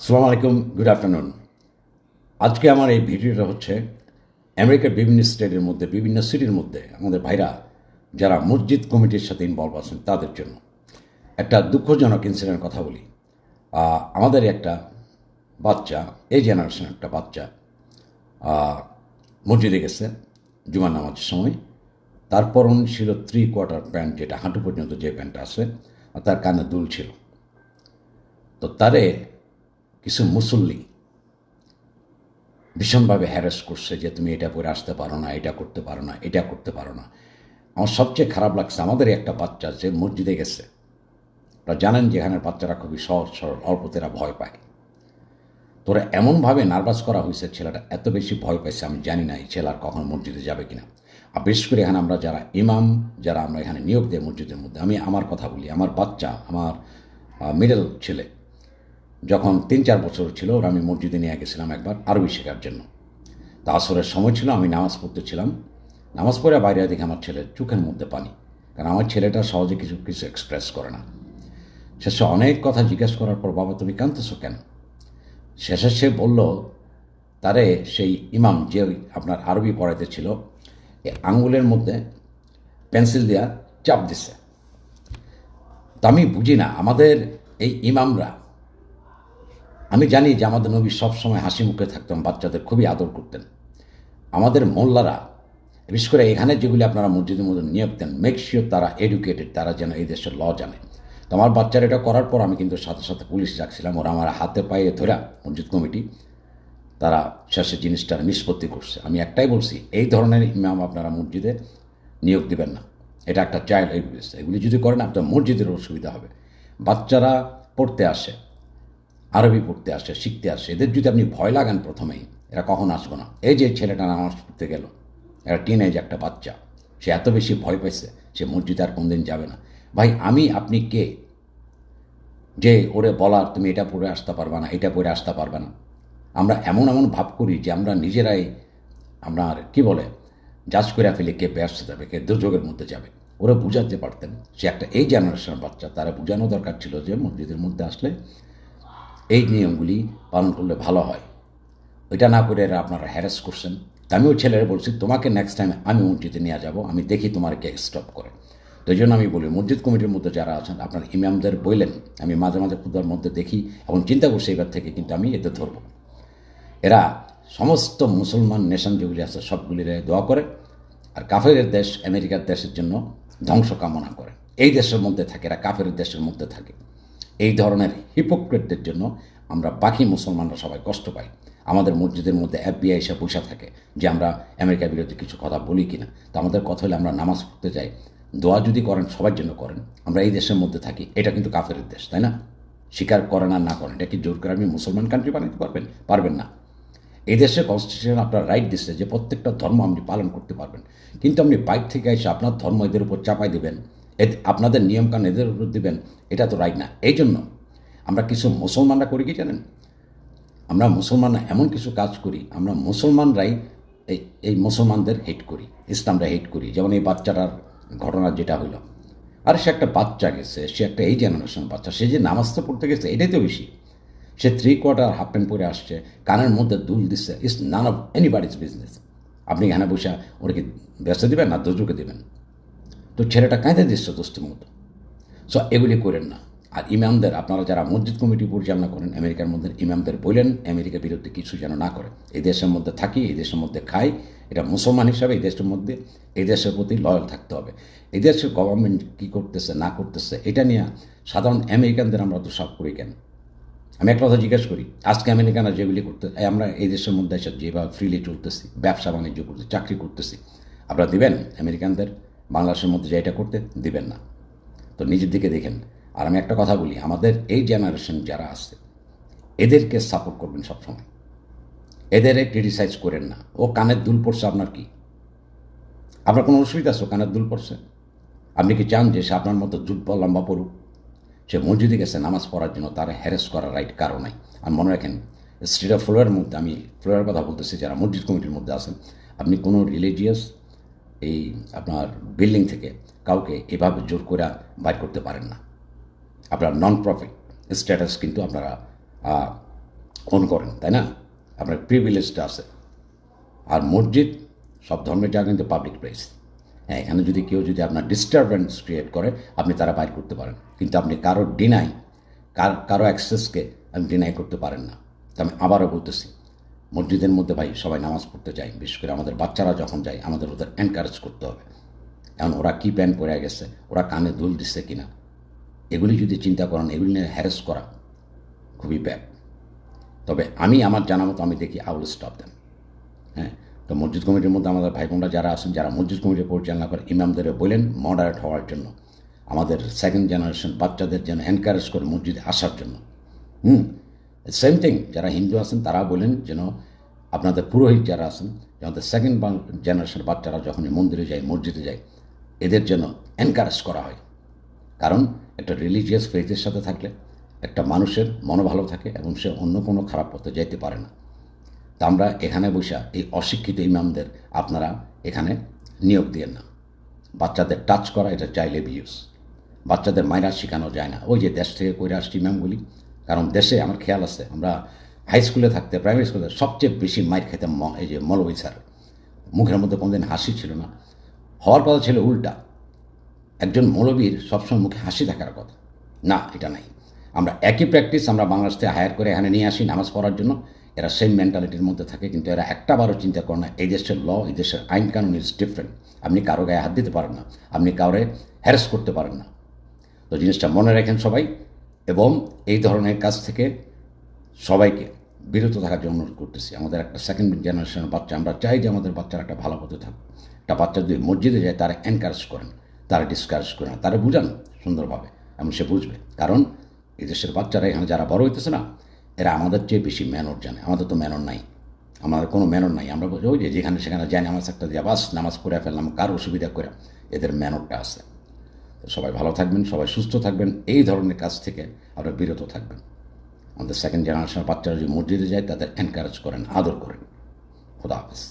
আসসালামু আলাইকুম, good afternoon. আজকে আমার এই ভিডিওটা হচ্ছে আমেরিকার বিভিন্ন স্টেটের মধ্যে, বিভিন্ন সিটির মধ্যে আমাদের ভাইরা যারা মসজিদ কমিটির সাথে ইনভলভ আছেন তাদের জন্য একটা দুঃখজনক ইনসিডেন্ট কথা বলি। আমাদের একটা বাচ্চা, এই জেনারেশন একটা বাচ্চা মসজিদে গেছে জুমার নামাজের সময়। তার পরন ছিল 3/4 প্যান্ট, যেটা হাঁটু পর্যন্ত যে প্যান্টটা আছে, আর তার কানে দুল ছিল। তো তারে কিছু মুসল্লি ভীষণভাবে হ্যারাস করছে যে তুমি এটা পরে আসতে পারো না, এটা করতে পারো না, এটা করতে পারো না। আমার সবচেয়ে খারাপ লাগছে, আমাদের একটা বাচ্চা যে মসজিদে গেছে। আপনারা জানেন যে এখানের বাচ্চারা খুবই সহজ সরল, অল্পতেরা ভয় পায়। তোরা এমনভাবে নার্ভাস করা হয়েছে, ছেলেটা এত বেশি ভয় পাইছে, আমি জানি না এই ছেলে আর কখনো মসজিদে যাবে কিনা। আর বিশেষ করে এখানে আমরা যারা ইমাম, যারা আমরা এখানে নিয়োগ দেয় মসজিদের মধ্যে, আমি আমার কথা বলি, আমার বাচ্চা, আমার মিডল ছেলে যখন 3-4 বছর ছিল, ওরা আমি মসজিদে নিয়ে গেছিলাম একবার আরবি শেখার জন্য। তা আসরের সময় ছিল, আমি নামাজ পড়তেছিলাম। নামাজ পড়ে বাইরে দেখে আমার ছেলের চোখের মধ্যে পানি, কারণ আমার ছেলেটা সহজে কিছু কিছু এক্সপ্রেস করে না। শেষে অনেক কথা জিজ্ঞেস করার পর, বাবা তুমি কাঁদতেছো কেন? শেষে সে বলল, তারে সেই ইমাম যে আপনার আরবি পড়াইতে ছিল, এই আঙ্গুলের মধ্যে পেন্সিল দিয়া চাপ দিছে। তা আমি বুঝি না, আমাদের এই ইমামরা, আমি জানি যে আমাদের নবী সবসময় হাসি মুখে থাকতেন, বাচ্চাদের খুবই আদর করতেন। আমাদের মোল্লারা, বিশেষ করে এখানে যেগুলি আপনারা মসজিদের মধ্যে নিয়োগ দেন, মেক শিওর তারা এডুকেটেড, তারা যেন এই দেশের ল জানে। তো আমার বাচ্চার এটা করার পর আমি কিন্তু সাথে সাথে পুলিশ ডাকছিলাম, ওরা আমার হাতে পায়ে ধরা মসজিদ কমিটি, তারা শেষে জিনিসটার নিষ্পত্তি করছে। আমি একটাই বলছি, এই ধরনের ইমাম আপনারা মসজিদে নিয়োগ দিবেন না। এটা একটা চাইল্ড অ্যাবিউজ। এগুলি যদি করেন আপনার মসজিদের অসুবিধা হবে। বাচ্চারা পড়তে আসে, আরবি পড়তে আসে, শিখতে আসে, এদের যদি আপনি ভয় লাগান প্রথমেই, এরা কখন আসবো না। এই যে ছেলেটা নামাজ পড়তে গেল, এরা টিনেজ একটা বাচ্চা, সে এত বেশি ভয় পাইছে, সে মসজিদে আর কোনদিন যাবে না। ভাই আমি আপনি কে যে ওরে বলার তুমি এটা পড়ে আসতে পারবে না, এটা পড়ে আসতে পারবে না? আমরা এমন এমন ভাব করি যে আমরা নিজেরাই আপনার কি বলে জাজ করে ফেলে কে ব্যস্ত যাবে, কে দুর্যোগের মধ্যে যাবে। ওরা বুঝাতে পারতেন, সে একটা এই জেনারেশনের বাচ্চা, তারা বোঝানো দরকার ছিল যে মসজিদের মধ্যে আসলে এই নিয়মগুলি পালন করলে ভালো হয়। ওইটা না করে এরা আপনারা হ্যারাস করছেন। আমিও ছেলেরা বলছি, তোমাকে নেক্সট টাইম আমি মসজিদে নিয়ে যাব, আমি দেখি তোমার কে স্টপ করে। তো এই জন্য আমি বলি, মসজিদ কমিটির মধ্যে যারা আছেন আপনার ইমামদের বললেন, আমি মাঝে মাঝে খুদার মধ্যে দেখি এবং চিন্তা করছি এবার থেকে কিন্তু আমি এতে ধরব। এরা সমস্ত মুসলমান নেশন যেগুলি আছে সবগুলির দোয়া করে, আর কাফের দেশ আমেরিকার দেশের জন্য ধ্বংস কামনা করে। এই দেশের মধ্যে থাকে, এরা কাফের দেশের মধ্যে থাকে। এই ধরনের হিপোক্রেটদের জন্য আমরা বাকি মুসলমানরা সবাই কষ্ট পাই। আমাদের মসজিদের মধ্যে এফবিআই এসে বসে থাকে যে আমরা আমেরিকার বিরুদ্ধে কিছু কথা বলি কিনা। তো আমাদের কথা হলে আমরা নামাজ পড়তে যাই, দোয়া যদি করেন সবার জন্য করেন। আমরা এই দেশের মধ্যে থাকি, এটা কিন্তু কাফের দেশ, তাই না? স্বীকার করেন আর না করেন, এটা কি জোর করে আপনি মুসলমান কান্ট্রি বানাতে পারবেন? পারবেন না। এই দেশে কনস্টিটিউশন আপনার রাইট দিচ্ছে যে প্রত্যেকটা ধর্ম আপনি পালন করতে পারবেন, কিন্তু আপনি বাইর থেকে এসে আপনার ধর্ম এদের উপর চাপাই দেবেন, আপনাদের নিয়মকানুন এদের উপর দেবেন, এটা তো রাইট না। এই জন্য আমরা কিছু মুসলমানরা করি কি জানেন? আমরা মুসলমানরা এমন কিছু কাজ করি, আমরা মুসলমানরাই এই এই মুসলমানদের হেট করি, ইসলামরা হেট করি। যেমন এই বাচ্চাটার ঘটনা যেটা হলো, আর সে একটা বাচ্চা গেছে, সে একটা এই জেনারেশন বাচ্চা, সে যে নামাজটা পড়তে গেছে এটাই তো বেশি। সে 3/4 হাফ প্যান্ট পরে আসছে, কানের মধ্যে দুল দিচ্ছে, ইটস নান অফ এনিবাডিজ বিজনেস। আপনি এখানে বসে ওরকে ব্যস্ত দেবেন না দোজোকে দেবেন? তো ছেলেটা কাঁদে দিচ্ছে দোস্তের মতো। সো এগুলি করেন না। আর ইমামদের, আপনারা যারা মসজিদ কমিটি পরিচালনা করেন আমেরিকার মধ্যে, ইমামদের বললেন আমেরিকার বিরুদ্ধে কিছু যেন না করে। এই দেশের মধ্যে থাকি, এই দেশের মধ্যে খাই, এটা মুসলমান হিসাবে এই দেশের মধ্যে এই দেশের প্রতি লয়াল থাকতে হবে। এই দেশের গভর্নমেন্ট কী করতেছে না করতেছে এটা নিয়ে সাধারণ আমেরিকানদের আমরা তো সব করি কেন? আমি একটা কথা জিজ্ঞেস করি, আজকে আমেরিকানরা যেগুলি করতে, আমরা এই দেশের মধ্যে এসে যেভাবে ফ্রিলি চলতেছি, ব্যবসা বাণিজ্য করতেছি, চাকরি করতেছি, আপনারা দিবেন আমেরিকানদের বাংলাদেশের মধ্যে যে এটা করতে? দিবেন না। তো নিজের দিকে দেখেন। আর আমি একটা কথা বলি, আমাদের এই জেনারেশন যারা আছে এদেরকে সাপোর্ট করবেন সবসময়, এদের ক্রিটিসাইজ করেন না। ও কানের দুল পড়ছে, আপনার কি? আপনার কোনো অসুবিধা আছে? কানের দুল পড়ছে, আপনি কি চান যে সে আপনার মতো জুব্বা লম্বা পড়ুক? সে মসজিদে গেছে নামাজ পড়ার জন্য, তার হ্যারেস করার রাইট কারো নাই। আর মনে রাখেন, স্টেট অফ ফ্লোরিডার মধ্যে, আমি ফ্লোরিডার কথা বলতেছি, যারা মসজিদ কমিটির মধ্যে আছেন, আপনি কোনো রিলিজিয়াস এই আপনার বিল্ডিং থেকে কাউকে এভাবে জোর করে বাইর করতে পারেন না। আপনার নন প্রফিট স্ট্যাটাস কিন্তু আপনারা অন করেন, তাই না? আপনার প্রিভিলেজটা আছে। আর মসজিদ সব ধর্মের জায়গা কিন্তু পাবলিক প্লেস। হ্যাঁ, এখানে যদি কেউ যদি আপনার ডিস্টারবেন্স ক্রিয়েট করে, আপনি তারা বাইর করতে পারেন, কিন্তু আপনি কারো ডিনাই, কারো অ্যাক্সেসকে আপনি ডিনাই করতে পারেন না। তো আমি আবারও বলতেছি, মসজিদের মধ্যে ভাই সবাই নামাজ পড়তে যায়, বিশেষ করে আমাদের বাচ্চারা যখন যায় আমাদের ওদের এনকারেজ করতে হবে। এখন ওরা কী প্যান্ট পরে গেছে, ওরা কানে দুল দিচ্ছে কিনা, এগুলি যদি চিন্তা করেন, এগুলি নিয়ে হ্যারেস করা খুবই ব্যাড। তবে আমি আমার জানা মতো আমি দেখি আই উইল স্টপ দেম। হ্যাঁ, তো মসজিদ কমিটির মধ্যে আমাদের ভাই বোনরা যারা আছেন, যারা মসজিদ কমিটি পরিচালনা করে, ইমামদের বলেন মডারেট হওয়ার জন্য, আমাদের সেকেন্ড জেনারেশন বাচ্চাদের যেন এনকারেজ করে মসজিদে আসার জন্য। সেম থিং যারা হিন্দু আছেন তারা বলেন যেন আপনাদের পুরোহিত যারা আছেন, আমাদের সেকেন্ড জেনারেশন বাচ্চারা যখন মন্দিরে যায়, মসজিদে যায়, এদের যেন এনকারেজ করা হয়। কারণ একটা রিলিজিয়াস ফেথের সাথে থাকলে একটা মানুষের মন ভালো থাকে এবং সে অন্য কোনো খারাপ পথে যাইতে পারে না। তা আমরা এখানে বসে এই অশিক্ষিত ইমামদের আপনারা এখানে নিয়োগ দিয়েন না। বাচ্চাদের টাচ করা এটা চাইল্ড অ্যাবিউজ। বাচ্চাদের মাইরা শেখানো যায় না। ওই যে দেশ থেকে করে আসছি ইমামগুলি, কারণ দেশে আমার খেয়াল আছে আমরা হাই স্কুলে থাকতে, প্রাইমারি স্কুলে সবচেয়ে বেশি মাইর খেতাম এই যে মৌলভী স্যার। মুখের মধ্যে কোনোদিন হাসি ছিল না। হওয়ার কথা ছিল উল্টা, একজন মৌলবীর সবসময় মুখে হাসি থাকার কথা। না, এটা নাই। আমরা একই প্র্যাকটিস আমরা বাংলাদেশ থেকে হায়ার করে এখানে নিয়ে আসি নামাজ পড়ার জন্য। এরা সেম মেন্টালিটির মধ্যে থাকে, কিন্তু এরা একটাবারও চিন্তা করে না এই দেশের ল, এই দেশের আইন কানুন ইজ ডিফারেন্ট। আপনি কারো গায়ে হাত দিতে পারেন না, আপনি কাউরে হ্যারাস করতে পারেন না। তো জিনিসটা মনে রাখেন সবাই, এবং এই ধরনের কাজ থেকে সবাইকে বিরত থাকার জন্য অনুরোধ করতেছি। আমাদের একটা সেকেন্ড জেনারেশনের বাচ্চা, আমরা চাই যে আমাদের বাচ্চারা একটা ভালো পথে থাকুক। একটা বাচ্চা যদি মসজিদে যায় তারা এনকারেজ করেন, তারা ডিসকারেজ করেন না, তারা বুঝান সুন্দরভাবে, এবং সে বুঝবে। কারণ এই দেশের বাচ্চারা এখানে যারা বড় হইতেছে না, এরা আমাদের চেয়ে বেশি ম্যানর জানে। আমাদের তো ম্যানর নাই, আমাদের কোনো ম্যানর নাই। আমরা ওই যে যেখানে সেখানে যাই নামাজ একটা দিয়ে বাস নামাজ পড়ে ফেললাম, কার অসুবিধা করে। এদের ম্যানরটা আছে। তো সবাই ভালো থাকবেন, সবাই সুস্থ থাকবেন, এই ধরনের কাজ থেকে আপনারা বিরত থাকবেন। আমাদের সেকেন্ড জেনারেশনের বাচ্চারা যদি মসজিদে যায় তাদের এনকারেজ করেন, আদর করেন। খোদা হাফেজ।